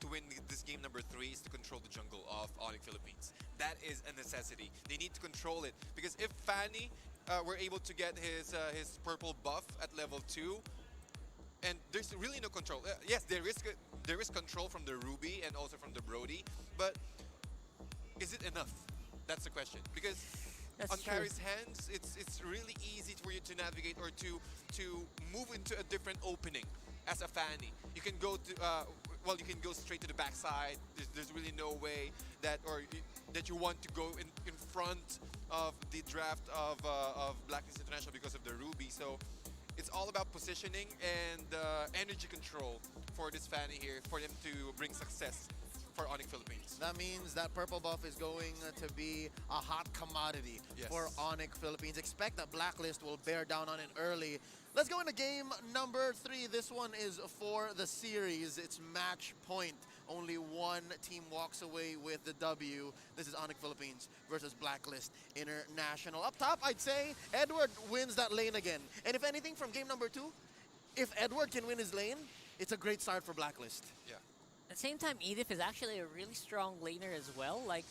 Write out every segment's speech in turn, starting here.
to win this game number 3 is to control the jungle of Onic Philippines. That is a necessity. They need to control it because if Fanny were able to get his purple buff at level 2, and there's really no control. Yes, there is control from the Ruby and also from the Brody, but is it enough? That's the question. Because That's on true. Carrie's hands, it's really easy for you to navigate or to move into a different opening as a Fanny. You can go to well, you can go straight to the backside. There's really no way that that you want to go in front of the draft of Blacklist International because of the Ruby. So it's all about positioning and energy control for this Fanny here for them to bring success for Onic Philippines. That means that purple buff is going to be a hot commodity Yes. for Onic Philippines. Expect that Blacklist will bear down on it early. Let's go into game number 3. This one is for the series. It's match point. Only one team walks away with the W. This is Onic Philippines versus Blacklist International. Up top, I'd say Edward wins that lane again. And if anything from game number 2, if Edward can win his lane, it's a great start for Blacklist. Yeah. At the same time, Edith is actually a really strong laner as well. Like,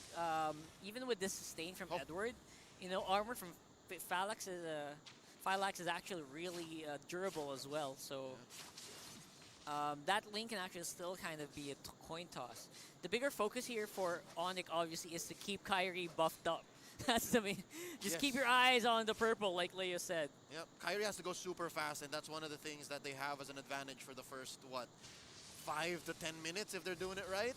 even with this sustain from Edward, you know, armor from Phylax is actually really durable as well. So that lane can actually still kind of be a coin toss. The bigger focus here for Onic, obviously, is to keep Kyrie buffed up. That's the main. Just keep your eyes on the purple, like Leo said. Yep, Kyrie has to go super fast, and that's one of the things that they have as an advantage for the first, 5 to 10 minutes if they're doing it right.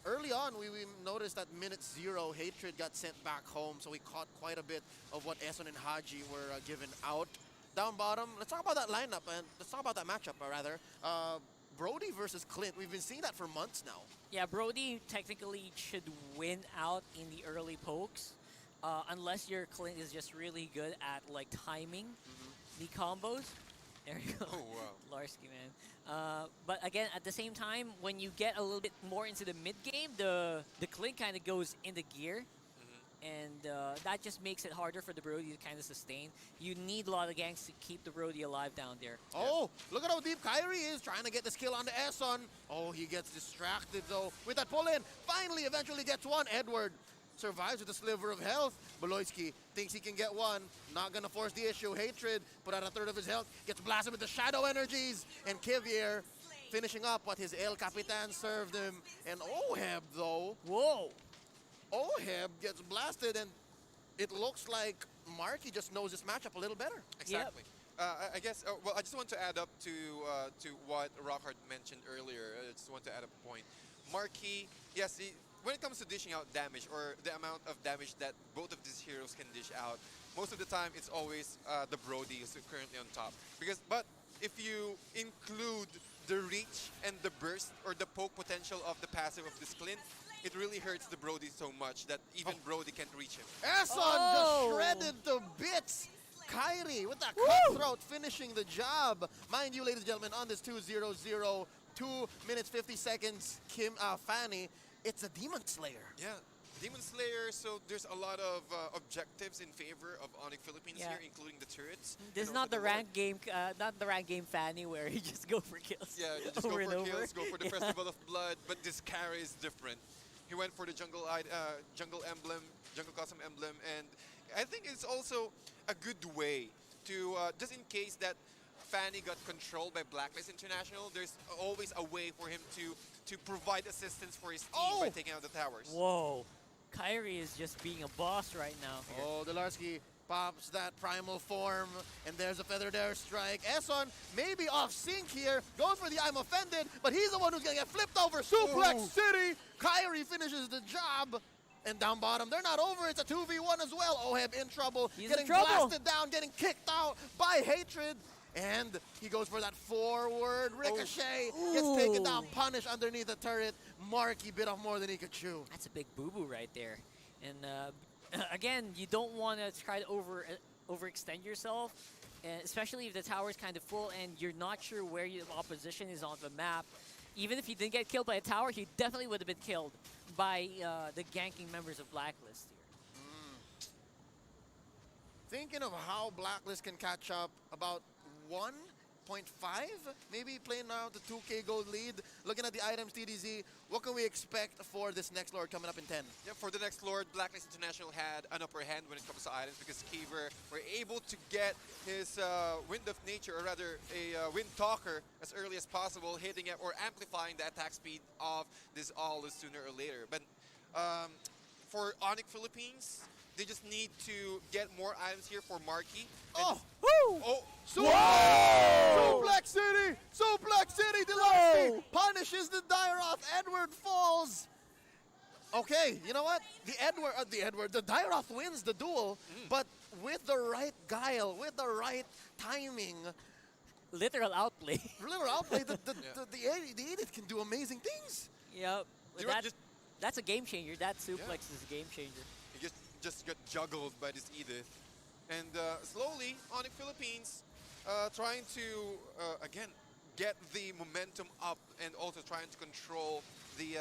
Early on, we noticed that minute 0, Hatred got sent back home, so we caught quite a bit of what Eson and Haji were given out. Down bottom, let's talk about that lineup, and let's talk about that matchup, rather. Brody versus Clint, we've been seeing that for months now. Yeah, Brody technically should win out in the early pokes, unless your Clint is just really good at like timing the combos. There you go. Oh, wow. Larsky, man. But again, at the same time, when you get a little bit more into the mid game, the Clint kind of goes into gear. And that just makes it harder for the Brody to kind of sustain. You need a lot of ganks to keep the Brody alive down there. Oh, look at how deep Kyrie is trying to get this kill on the Eson. Oh, he gets distracted though with that pull-in. Finally, eventually gets one. Edward survives with a sliver of health. Boloitsky thinks he can get one. Not going to force the issue. Hatred put out a third of his health. Gets blasted with the shadow energies. And Kivier finishing up what his El Capitan served him. And Oheb though. Whoa. Oheb gets blasted, and it looks like Marky just knows this matchup a little better. Exactly. I guess, well, I just want to add up to what Rockhard mentioned earlier. I just want to add up a point. Marquis, yes, when it comes to dishing out damage or the amount of damage that both of these heroes can dish out, most of the time it's always the Brody who's currently on top. But if you include the reach and the burst or the poke potential of the passive of this Clint, it really hurts the Brody so much that even Brody can't reach him. Eson just shredded to bits. Kyrie with that cutthroat finishing the job. Mind you, ladies and gentlemen, on this 2-0-0, 2 minutes 50 seconds, Fanny, it's a Demon Slayer. Yeah, Demon Slayer, so there's a lot of objectives in favor of Onic Philippines here, including the turrets. This is not the rank game, Fanny where you just go for kills. Yeah, you just go for kills, go for the Festival of Blood, but this carry is different. He went for the jungle emblem, jungle custom emblem, and I think it's also a good way to, just in case that Fanny got controlled by Blacklist International, there's always a way for him to provide assistance for his team by taking out the towers. Whoa. Kyrie is just being a boss right now. Oh, Delarsky pops that primal form, and there's a feathered airstrike. Eson maybe off sync here, going for the I'm offended, but he's the one who's gonna get flipped over. Suplex City! Kyrie finishes the job. And down bottom, they're not over. It's a 2v1 as well. Oheb in trouble, getting blasted down, getting kicked out by Hatred. And he goes for that forward ricochet. Gets taken down, punished underneath the turret. Marky bit off more than he could chew. That's a big boo-boo right there. And again, you don't want to try to overextend yourself, especially if the tower is kind of full and you're not sure where your opposition is on the map. Even if he didn't get killed by a tower, he definitely would have been killed by the ganking members of Blacklist here. Thinking of how Blacklist can catch up, about 1 0.5, maybe playing around the 2K gold lead. Looking at the items, TDZ, what can we expect for this next Lord coming up in 10? Yeah, for the next Lord, Blacklist International had an upper hand when it comes to items because Keever were able to get his Wind of Nature, or rather a Wind Talker, as early as possible, hitting it or amplifying the attack speed of this all sooner or later. But for Onic Philippines, they just need to get more items here for Marquee. Oh! Woo! Oh! Suplex City! Suplex City! Deluxe punishes the Dairoth. Edward falls. Okay, you know what? The Dairoth wins the duel, but with the right guile, with the right timing, Literal outplay. literal outplay, the Edith can do amazing things. Yep. They But were just- that's a game changer. That suplex is a game changer. He just got juggled by this Edith. And slowly, Onic Philippines trying to, again, get the momentum up and also trying to control the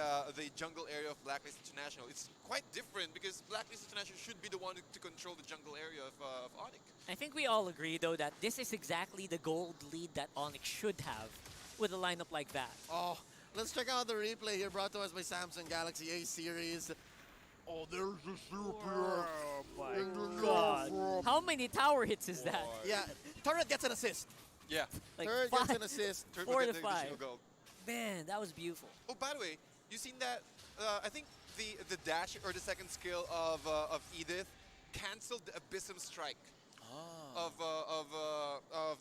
jungle area of Blacklist International. It's quite different because Blacklist International should be the one to control the jungle area of Onic. I think we all agree, though, that this is exactly the gold lead that Onyx should have with a lineup like that. Oh, let's check out the replay here brought to us by Samsung Galaxy A series. Oh, there's the super. God. How many tower hits is that? Yeah, Turret gets an assist. Yeah. Like Turret five. gets an assist. Turret 4 will to get the 5. additional gold. Man, that was beautiful. Oh, by the way, you seen that? I think the dash or the second skill of Edith canceled the Abyssum Strike of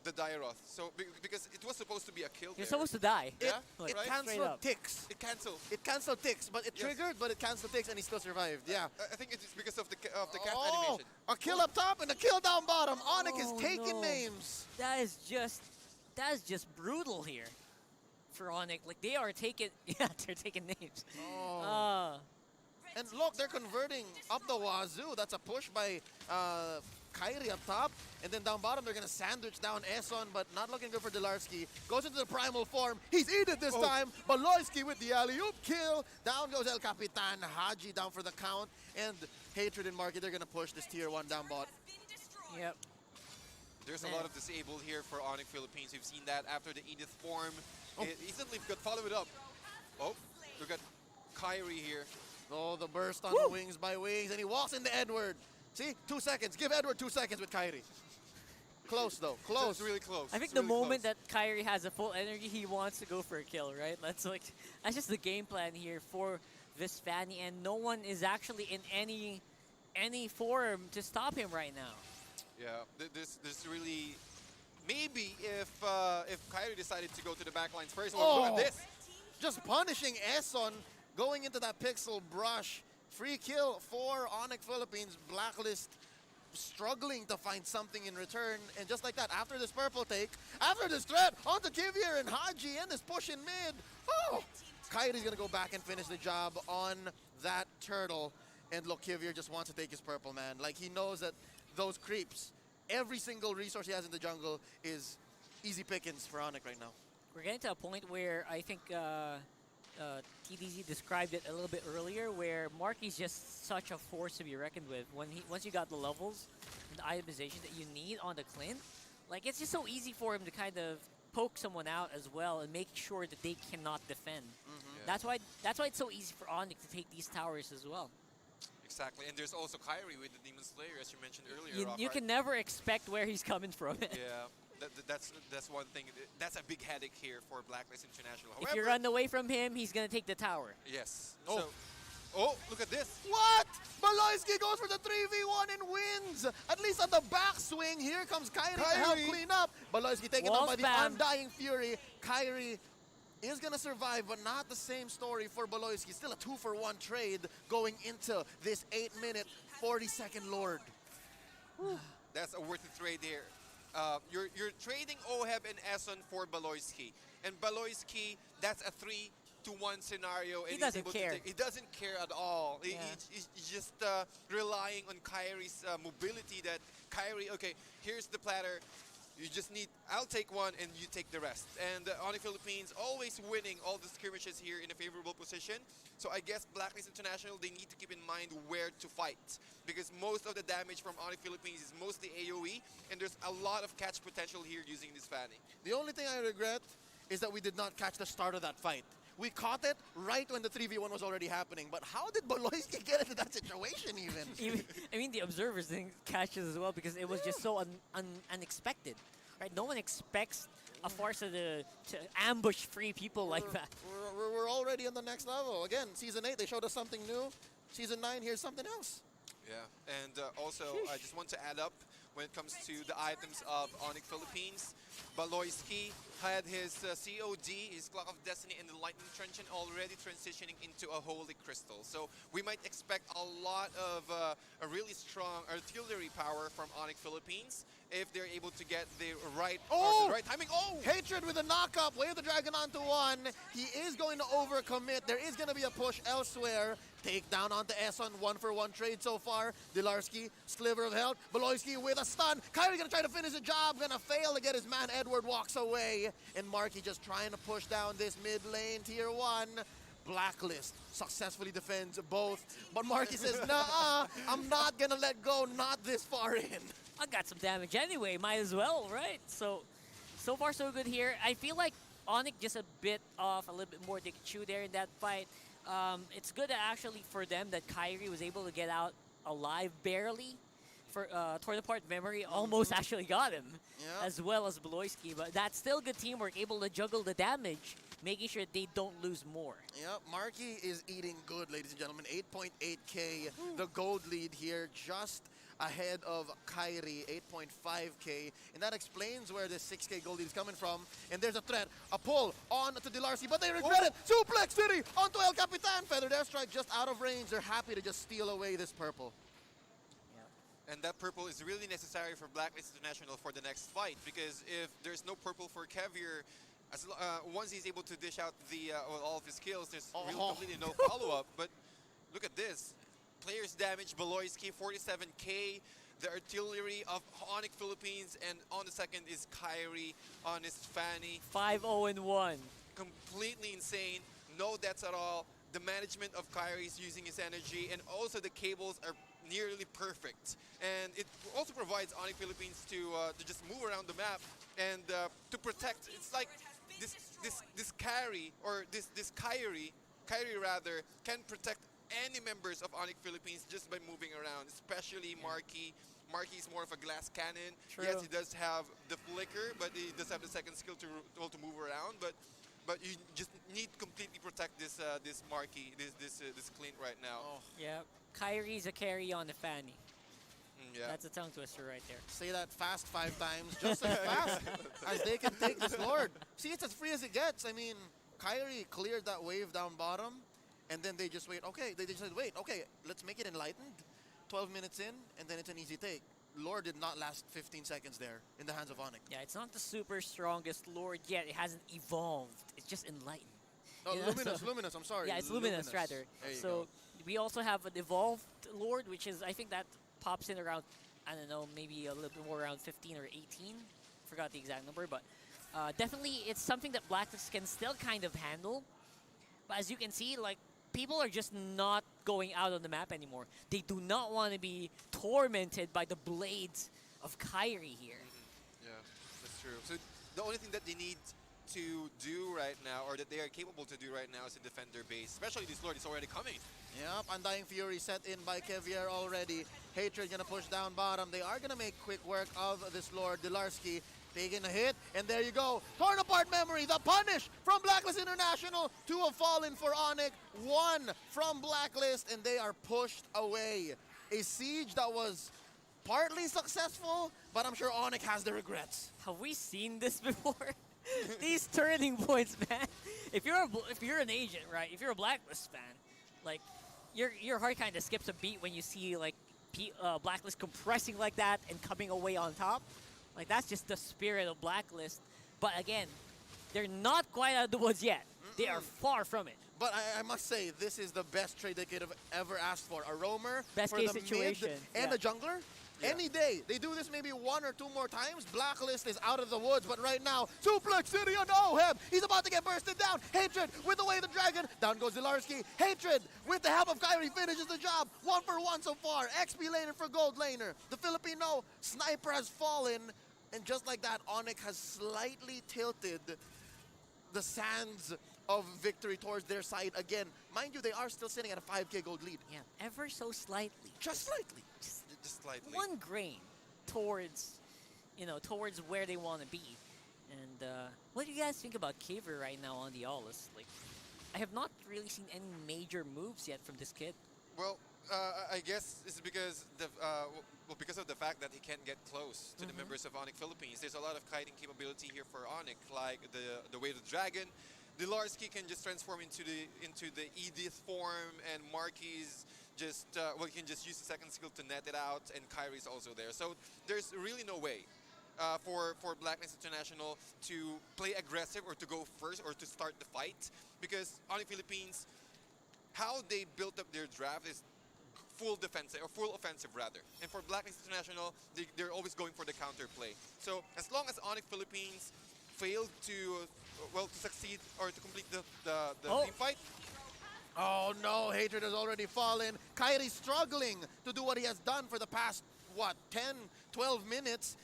the Dairoth. So because it was supposed to be a kill. You're there. supposed to die. Yeah, Like, It right? straight canceled up. ticks. It canceled. It canceled ticks, but it Yes. triggered, but it canceled ticks, and he still survived. Yeah. I think it's because of the cat Oh, animation. a kill up top and a kill down bottom. Onic is Oh, taking no. names. That is just brutal here for Onyx. Like they are taking, yeah, they're taking names. Oh. And look, they're converting up the wazoo. That's a push by Kairi up top. And then down bottom, they're going to sandwich down Eson, but not looking good for Delarski. Goes into the primal form. He's Edith this time. Baloyski with the alley-oop kill. Down goes El Capitan. Haji down for the count. And Hatred and Marky, they're going to push this tier 1 down bot. Yep. There's Man. a lot of disabled here for Onic Philippines. We've seen that after the Edith form. Oh. Instantly, we've got follow it up. Oh, we've got Kyrie here. Oh, the burst on the wings by Wings. And he walks into Edward. See? 2 seconds. Give Edward 2 seconds with Kairi. Close, though. Close. It's really close. I think It's the really moment close. that Kyrie has a full energy, he wants to go for a kill, right? That's just the game plan here for Visvani, and no one is actually in any form to stop him right now. Yeah, this really maybe if Kyrie decided to go to the backlines first. Oh. Look at this. Just punishing Eson, going into that pixel brush. Free kill for Onic Philippines. Blacklist struggling to find something in return. And just like that, after this purple take, after this threat, onto Kivier and Haji and this push in mid. Oh! Kyrie's going to go back and finish the job on that turtle. And look, Kivier just wants to take his purple, man. Like, he knows that those creeps, every single resource he has in the jungle is easy pickings for Onic right now. We're getting to a point where I think TDZ described it a little bit earlier, where Marky's just such a force to be reckoned with. Once you got the levels and the itemization that you need on the Clint, like it's just so easy for him to kind of poke someone out as well and make sure that they cannot defend. Yeah. That's why it's so easy for Onic to take these towers as well. Exactly, and there's also Kyrie with the Demon Slayer, as you mentioned earlier. You Rockhart. can never expect where he's coming from. Yeah, that's one thing. That's a big headache here for Blacklist International. If you run away from him, he's gonna take the tower. Yes. Oh. So, oh, look at this. What? Baloyski goes for the 3v1 and wins. At least on the backswing. Here comes Kyrie to help Kyrie. clean up. Baloyski taken Wall down by the spam. Undying Fury. Kyrie is going to survive, but not the same story for Baloyski. Still a 2-for-1 trade going into this 8-minute, 40-second Lord. That's a worthy trade here. You're trading Oheb and Eson for Baloyski. And Baloyski, that's a 3-to-1 scenario. And He he's doesn't able care. To take, he doesn't care at all. Yeah. He's just relying on Kyrie's mobility that Kyrie, okay, here's the platter. You just need, I'll take one and you take the rest. And Onic Philippines always winning all the skirmishes here in a favorable position. So I guess Blacklist International, they need to keep in mind where to fight. Because most of the damage from Onic Philippines is mostly AoE. And there's a lot of catch potential here using this Fanny. The only thing I regret is that we did not catch the start of that fight. We caught it right when the 3v1 was already happening. But how did Boloyski get into that situation even? I mean, the observers didn't catch it as well because it was just so unexpected, right? No one expects a Farsa to ambush free people like that. We're already on the next level. Again, Season 8, they showed us something new. Season 9, here's something else. Yeah, and also I just want to add up when it comes to the items of Onic Philippines. Baloyski had his COD, his Clock of Destiny, and the Lightning Truncheon already transitioning into a Holy Crystal. So we might expect a lot of a really strong artillery power from Onic Philippines if they're able to get the right, the right timing. Oh! Hatred with a knock-up, wave the dragon onto one. He is going to overcommit. There is going to be a push elsewhere. Take down onto Eson, 1-for-1 trade so far. Dilarski, sliver of health. Baloyski with a stun. Kyrie gonna try to finish the job, gonna fail to get his man. Edward walks away. And Marky just trying to push down this mid lane, tier 1. Blacklist successfully defends both. But Marky says, nah, I'm not gonna let go, not this far in. I got some damage anyway, might as well, right? So far so good here. I feel like Onic just a bit off, a little bit more they could chew there in that fight. It's good actually for them that Kyrie was able to get out alive barely. For toward the part memory almost actually got him, as well as Baloyski, but that's still good teamwork, able to juggle the damage, making sure they don't lose more. Yep, Marky is eating good, ladies and gentlemen. 8.8k, the gold lead here, just ahead of Kyrie, 8.5k, and that explains where this 6k gold lead is coming from. And there's a threat, a pull on to Dilarsi, but they regret it. Suplex City onto El Capitan. Feathered Airstrike just out of range. They're happy to just steal away this purple. And that purple is really necessary for Blacklist International for the next fight, because if there's no purple for Kevier, once he's able to dish out the all of his kills, there's really completely no follow-up. But look at this. Players damage, Baloyski, 47k. The artillery of Onic Philippines, and on the second is Kyrie on his Fanny. 5-0-1. Completely insane. No deaths at all. The management of Kyrie is using his energy, and also the cables are nearly perfect. And it also provides Onic Philippines to just move around the map and to protect. It's like this carry, or this Kyrie rather, can protect any members of Onic Philippines just by moving around, especially Marky. Marky is more of a glass cannon. True. Yes, he does have the flicker, but he does have the second skill to move around. But you just need to completely protect this Marky, this Clint right now. Yeah, Kyrie's a carry on the Fanny. Yeah. That's a tongue twister right there. Say that fast 5 times, just as fast as they can take this Lord. See, it's as free as it gets. I mean, Kyrie cleared that wave down bottom, and then they just wait. Okay, they just said, wait, okay, let's make it enlightened. 12 minutes in, and then it's an easy take. Lord did not last 15 seconds there in the hands of Onic. Yeah, it's not the super strongest Lord yet. It hasn't evolved. It's just enlightened. Oh, You know, Luminous, I'm sorry. Yeah, it's Luminous rather. There you So go. we also have an evolved Lord, which is, I think that pops in around, I don't know, maybe a little bit more around 15 or 18. Forgot the exact number, but definitely it's something that Blacklist can still kind of handle. But as you can see, like, people are just not going out on the map anymore. They do not want to be tormented by the blades of Kyrie here. Yeah, that's true. So the only thing that they need to do right now, or that they are capable to do right now, is to defend their base. Especially this Lord is already coming. Yep, Undying Fury set in by Kevier already. Hatred gonna push down bottom. They are gonna make quick work of this Lord. Dilarski taking a hit, and there you go. Torn apart memory, the punish from Blacklist International. 2 have fallen for Onic, 1 from Blacklist, and they are pushed away. A siege that was partly successful, but I'm sure Onic has the regrets. Have we seen this before? These turning points, man. If you're an agent, right? If you're a Blacklist fan, like your heart kind of skips a beat when you see like Blacklist compressing like that and coming away on top. Like, that's just the spirit of Blacklist. But again, they're not quite out of the woods yet. They are far from it. But I must say, this is the best trade they could have ever asked for. A roamer Best for case the situation, mid and yeah. a jungler. Yeah. Any day. They do this maybe 1 or 2 more times. Balcklist is out of the woods, but right now, Suplex City on Oheb. He's about to get bursted down. Hatred with the way of the dragon. Down goes Zilarski. Hatred with the help of Kyrie finishes the job. 1 for 1 so far. XP laner for gold laner. The Filipino sniper has fallen. And just like that, Onic has slightly tilted the sands of victory towards their side again. Mind you, they are still sitting at a 5k gold lead. Yeah, ever so slightly. Just slightly. Just slightly. 1 grain towards, towards where they want to be. And what do you guys think about Caver right now on the Aulus? Like, I have not really seen any major moves yet from this kid. Well, I guess it's because because of the fact that he can't get close to the members of Onic Philippines. There's a lot of kiting capability here for Onic, like the way of the dragon. Dilarski can just transform into the Edith form, and Marky's just he can just use the second skill to net it out, and Kyrie's also there. So there's really no way for Balcklist International to play aggressive or to go first or to start the fight, because Onic Philippines, how they built up their draft is full defensive, or full offensive rather. And for Balcklist International, they're always going for the counter play. So as long as Onic Philippines failed to succeed or to complete the team fight. Oh no, Hatred has already fallen. Kyrie's struggling to do what he has done for the past, 10, 12 minutes.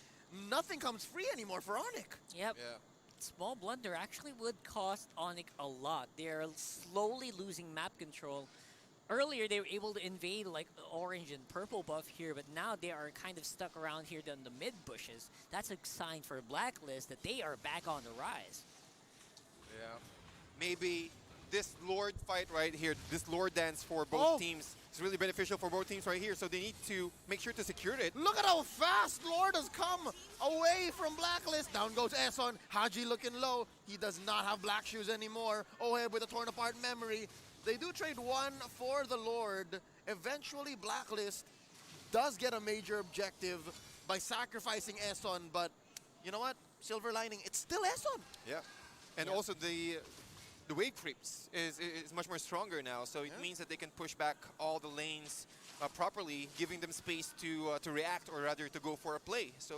Nothing comes free anymore for Onic. Yep. Yeah. Small blunder actually would cost Onic a lot. They're slowly losing map control. Earlier, they were able to invade like the orange and purple buff here, but now they are kind of stuck around here in the mid bushes. That's a sign for Balcklist that they are back on the rise. Yeah. Maybe this Lord fight right here, this Lord dance for both teams is really beneficial for both teams right here. So they need to make sure to secure it. Look at how fast Lord has come away from Balcklist. Down goes Eson. Haji looking low. He does not have black shoes anymore. Oheb with a torn apart memory. They do trade 1 for the Lord. Eventually, Balcklist does get a major objective by sacrificing Eson, but you know what? Silver lining, it's still Eson. Yeah. And also the wave creeps is much more stronger now, so it means that they can push back all the lanes properly, giving them space to react, or rather to go for a play. So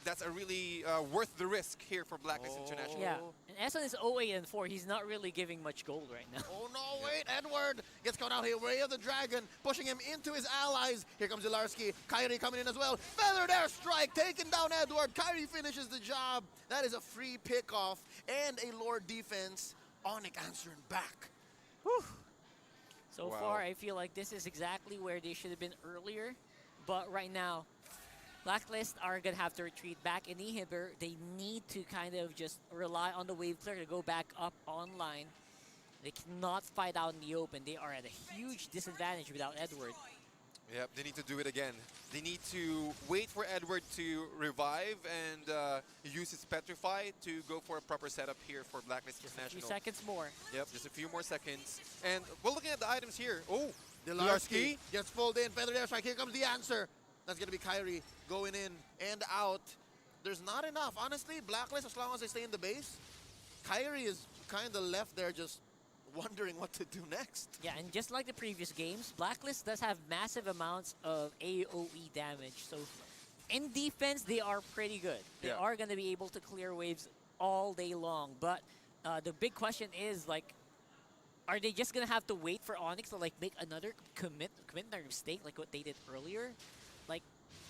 that's a really worth the risk here for Balcklist International. Yeah, and Eson is 0-8-4. He's not really giving much gold right now. Oh no, wait, Edward gets caught out here. Way of the Dragon, pushing him into his allies. Here comes Zilarski. Kyrie coming in as well. Feathered airstrike, taking down Edward. Kyrie finishes the job. That is a free pickoff and a Lord defense. Onic answering back. Whew. So Wow. far, I feel like this is exactly where they should have been earlier. But right now, Balcklist are going to have to retreat back in Ehibber. They need to kind of just rely on the wave clear to go back up online. They cannot fight out in the open. They are at a huge disadvantage without Edward. Yep, they need to do it again. They need to wait for Edward to revive and use his Petrify to go for a proper setup here for Balcklist A few International. seconds more. Yep, just a few more seconds. And we're looking at the items here. Oh, Dilarski gets pulled in. Feathered airstrike. Here comes the answer. That's going to be Kyrie going in and out. There's not enough. Honestly, Balcklist, as long as they stay in the base, Kyrie is kind of left there just wondering what to do next. Yeah, and just like the previous games, Balcklist does have massive amounts of AoE damage. So in defense, they are pretty good. They are going to be able to clear waves all day long. But the big question is, like, are they just going to have to wait for Onic to, like, make another commit their mistake like what they did earlier? Like,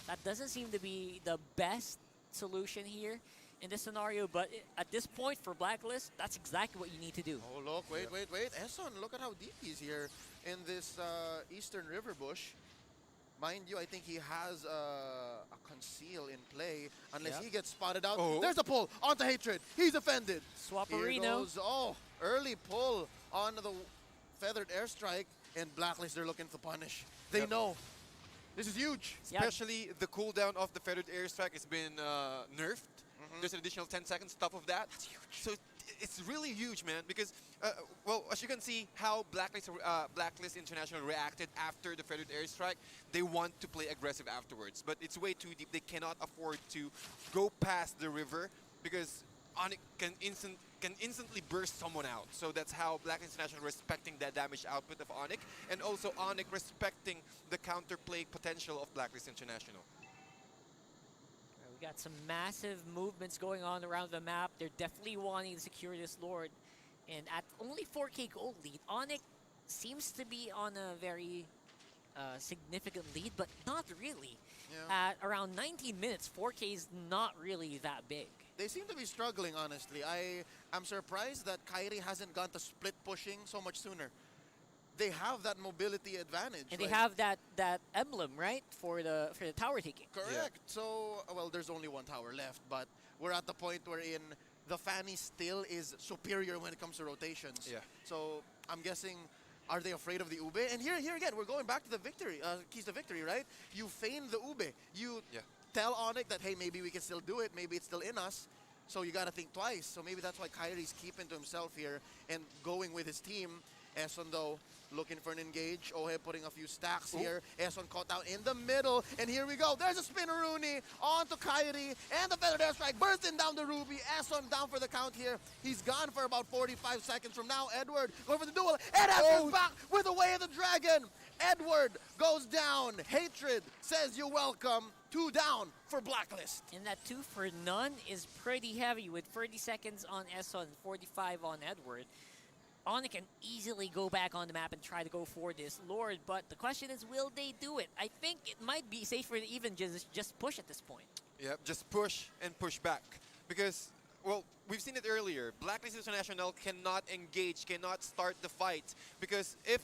that doesn't seem to be the best solution here in this scenario, but at this point for Balcklist, that's exactly what you need to do. Oh, look, wait. Eson, look at how deep he's here in this Eastern River Bush. Mind you, I think he has a conceal in play unless he gets spotted out. Oh. There's a pull onto Hatred. He's offended. Swapperino. Here goes, early pull on the feathered airstrike, and Balcklist, they're looking to punish. They know. This is huge. Especially the cooldown of the feathered airstrike has been nerfed. There's an additional 10 seconds top of that. That's huge. So it's really huge, man, because, well, as you can see how Balcklist International reacted after the feathered airstrike, they want to play aggressive afterwards. But it's way too deep. They cannot afford to go past the river because Onic can instantly burst someone out. So that's how Balcklist International respecting that damage output of Onic, and also Onic respecting the counterplay potential of Balcklist International. We got some massive movements going on around the map. They're definitely wanting to secure this Lord. And at only 4K gold lead, Onic seems to be on a very significant lead, but not really. Yeah. At around 19 minutes, 4K is not really that big. They seem to be struggling, honestly. I'm surprised that Kairi hasn't gone to split pushing so much sooner. They have that mobility advantage. And they have that emblem, right, for the tower taking. Correct. Yeah. So, well, there's only one tower left, but we're at the point wherein the Fanny still is superior when it comes to rotations. Yeah. So, I'm guessing, are they afraid of the Ube? And here again, we're going back to the victory, keys to victory, right? You feign the Ube. You Yeah. tell Onic that, hey, maybe we can still do it. Maybe it's still in us. So you got to think twice. So maybe that's why Kairi's keeping to himself here and going with his team. Eson, though, looking for an engage. Ohe putting a few stacks here. Eson caught out in the middle. And here we go. There's a spinneroonie onto Kairi. And the Feathered Airstrike bursting down the Ruby. Eson down for the count here. He's gone for about 45 seconds from now. Edward going for the duel. And Edward's back with the Way of the Dragon. Edward goes down. Hatred says you're welcome. 2 down for Blacklist. And that 2 for none is pretty heavy with 30 seconds on Eson, 45 on Edward. Onic can easily go back on the map and try to go for this Lord, but the question is, will they do it? I think it might be safer to even just push at this point. Yeah, just push and push back. Because, well, we've seen it earlier. Blacklist International cannot engage, cannot start the fight. Because if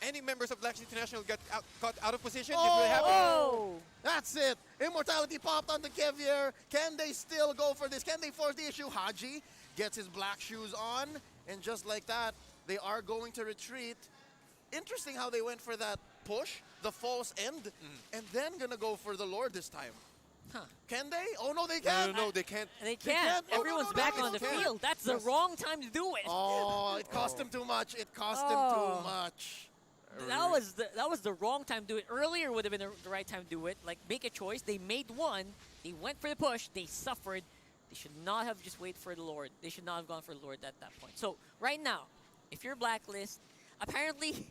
any members of Blacklist International get caught out of position, it will happen. Oh! That's it. Immortality popped onto Kevier. Can they still go for this? Can they force the issue? Haji gets his black shoes on. And just like that, they are going to retreat. Interesting how they went for that push, the false end, and then gonna go for the Lord this time. Huh. Can they? Oh, no, they can't. No, they can't. They can't. can't. Oh, no, Everyone's no, back no, on the they can't. field. That's the wrong time to do it. Oh, it cost him too much. It cost him Oh. too much. That was the wrong time to do it. Earlier would have been the right time to do it. Like, make a choice. They made one. They went for the push. They suffered. They should not have just waited for the Lord. They should not have gone for the Lord at that point. So, right now, if you're Blacklist, apparently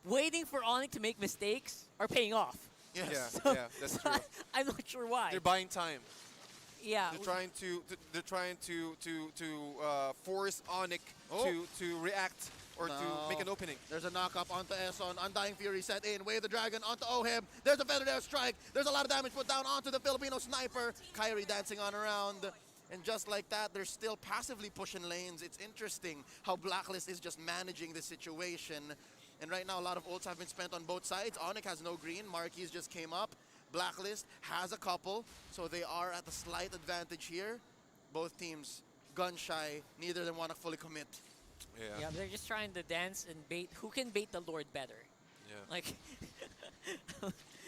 waiting for Onic to make mistakes are paying off. Yes. Yeah, yeah, that's true. I'm not sure why. They're buying time. Yeah. They're trying to force Onic to react or to make an opening. There's a knock-up onto Eson. Undying Fury set in. Way of the Dragon onto Oheb. There's a Feathered Airstrike. There's a lot of damage put down onto the Filipino Sniper. Kairi dancing on around. And just like that, they're still passively pushing lanes. It's interesting how Blacklist is just managing the situation. And right now, a lot of ults have been spent on both sides. Onic has no green. Marquis just came up. Blacklist has a couple. So they are at a slight advantage here. Both teams gun-shy. Neither of them want to fully commit. Yeah, they're just trying to dance and bait. Who can bait the Lord better? Yeah. Like,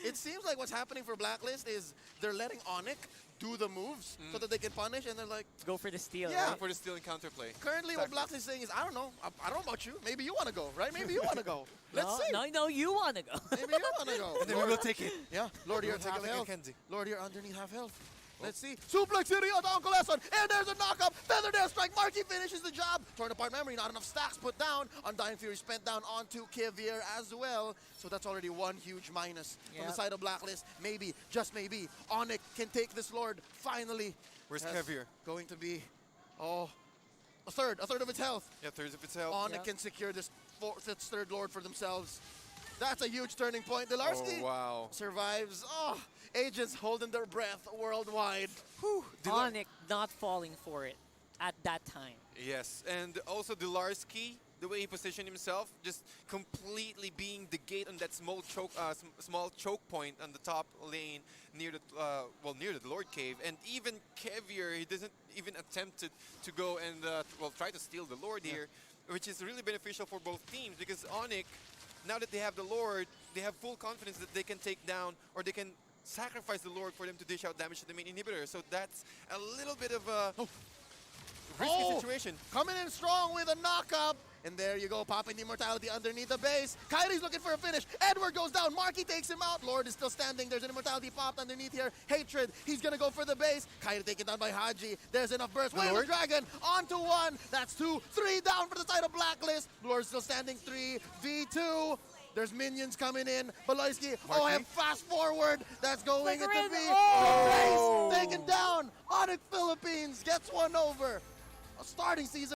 It seems like what's happening for Blacklist is they're letting Onic do the moves so that they can punish, and they're like, go for the steal. Yeah. Right? For the steal and counterplay. currently what Exactly. Blacklist is saying is, I don't know. I don't know about you. Maybe you want to go, right? Maybe you want to go. Let's no, see. No, you want to go. Maybe you want to go. And then we will take it. Yeah, Lord, you're We'll take half it like health. Mackenzie. Lord, you're underneath half health. Let's see. Suplex City onto Uncle Eson. And there's a knock-up. Feathered Airstrike. Marquis finishes the job. Torn apart memory. Not enough stacks put down. Undying Fury spent down onto Kevier as well. So that's already one huge minus from the Yep. side of Blacklist. Maybe, just maybe, Onic can take this Lord finally. Where's Has Kevier? Going to be, a third of its health. Yeah, thirds of its health. Onic Yep. can secure this third Lord for themselves. That's a huge turning point. Delarski Oh, wow. survives. Oh, agents holding their breath worldwide. Whew. Onic not falling for it at that time. Yes, and also Delarski, the way he positioned himself, just completely being the gate on that small choke point on the top lane near the near the Lord Cave, and even Kevier, he doesn't even attempt to go and try to steal the Lord here, which is really beneficial for both teams because Onic, now that they have the Lord, they have full confidence that they can take down or they can sacrifice the Lord for them to dish out damage to the main inhibitor. So that's a little bit of a risky situation. Coming in strong with a knock-up. And there you go, popping the immortality underneath the base. Kairi's looking for a finish. Edward goes down. Marquis takes him out. Lord is still standing. There's an immortality popped underneath here. Hatred. He's going to go for the base. Kairi taken down by Haji. There's enough burst. Wait, the Dragon onto one. That's 2. 3 down for the side of Blacklist. Lord still standing. 3v2. There's minions coming in. Baloyski, Marky? and fast forward. That's going into Flicker B. in. Oh! Race taken down. Onic Philippines gets one over. A starting season